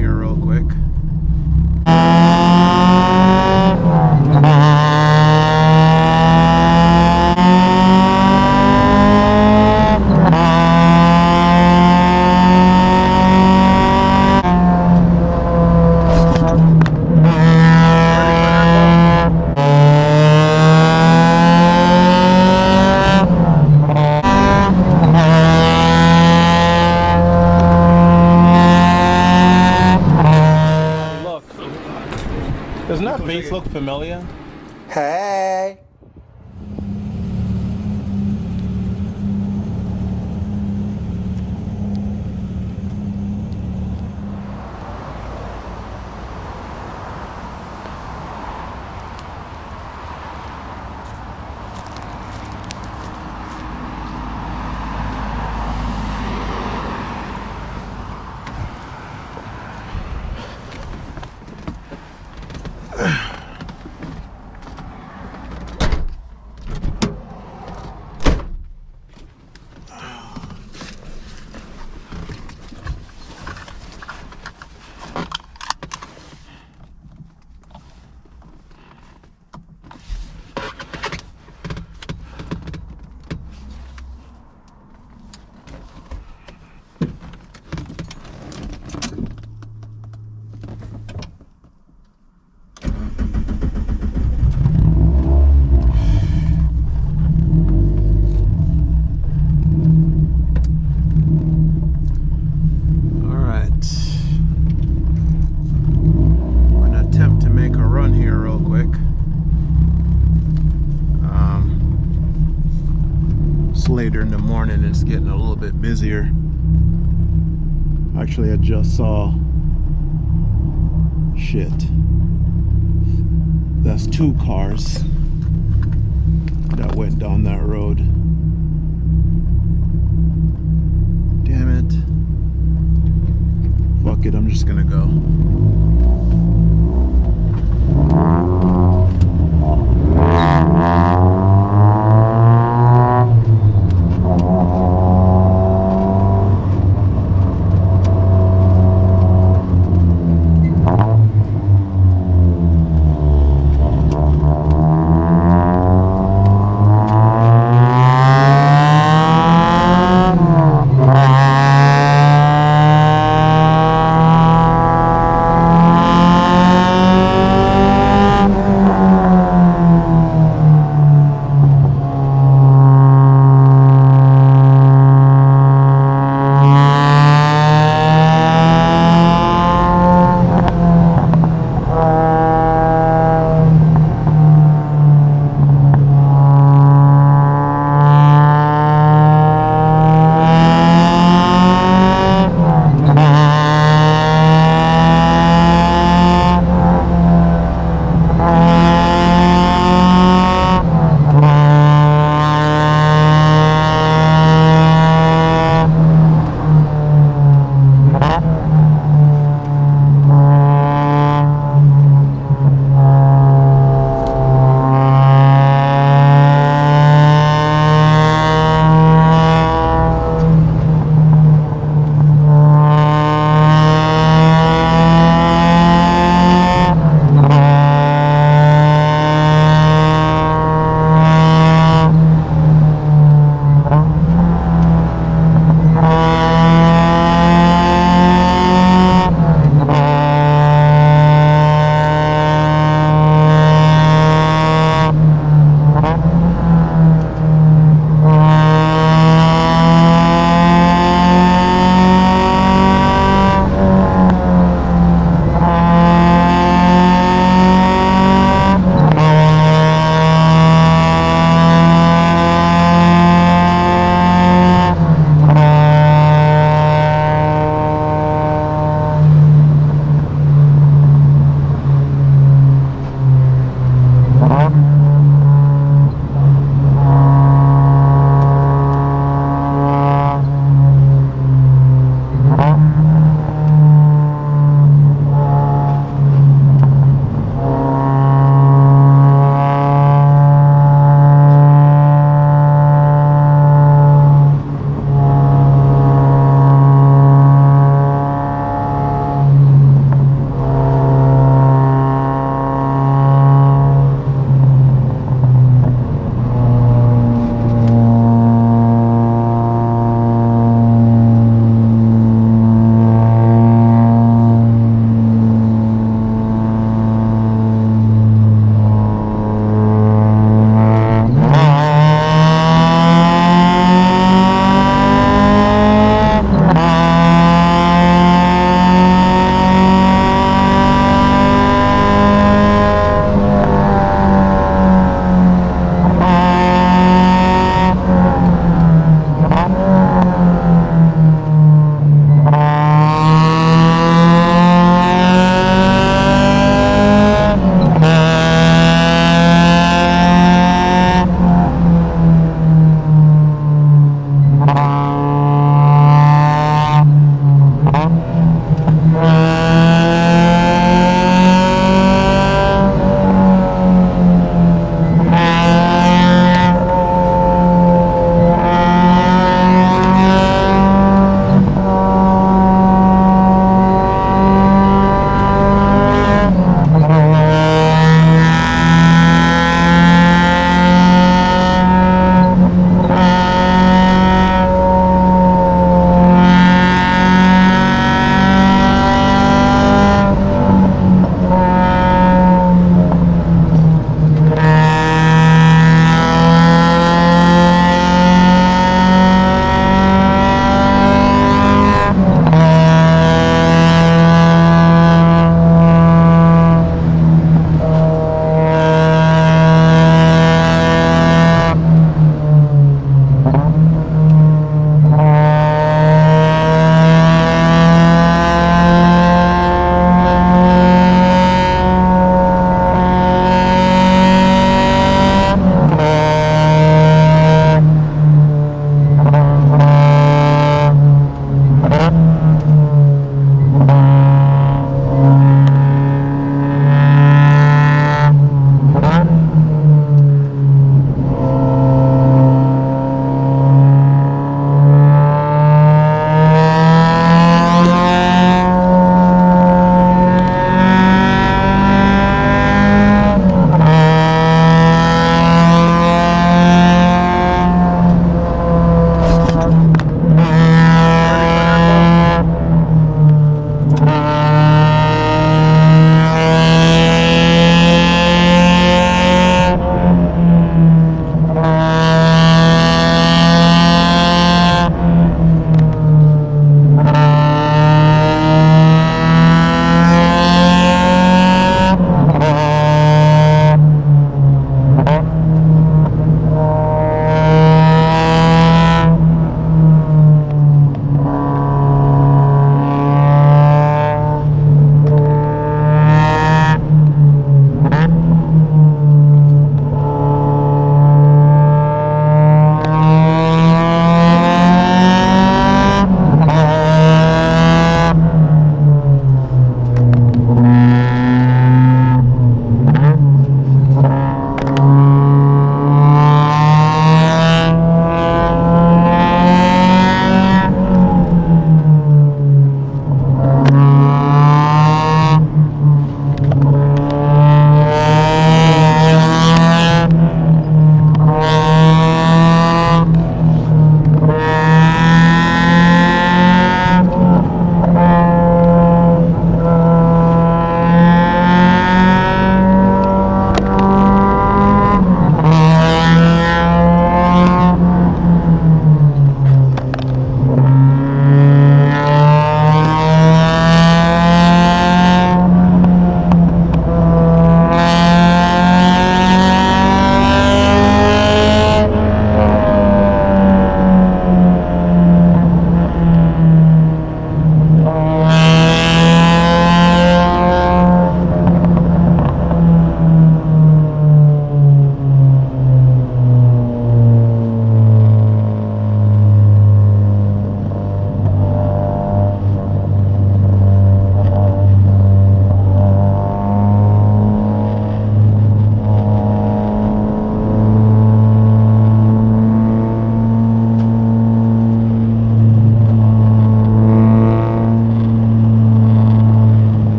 here real quick. Doesn't that base look familiar? Hey! Later in the morning, it's getting a little bit busier. Actually, I just saw shit. That's 2 cars that went down that road. Damn it. Fuck it, I'm just gonna go.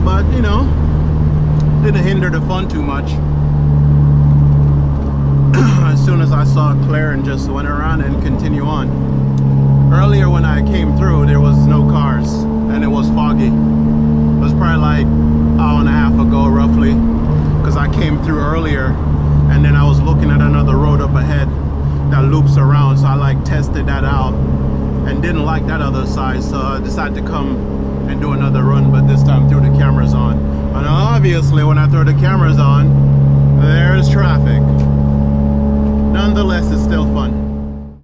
but you know, didn't hinder the fun too much. As soon as I saw it clear, and just went around and continue on. Earlier when I came through, there was no cars and it was foggy. It was probably like an hour and a half ago roughly, because I came through earlier and then I was looking at another road up ahead that loops around, so I like tested that out and didn't like that other side, so I decided to come and do another run, but this time threw the cameras on. And obviously when I throw the cameras on, there's traffic. Nonetheless, it's still fun.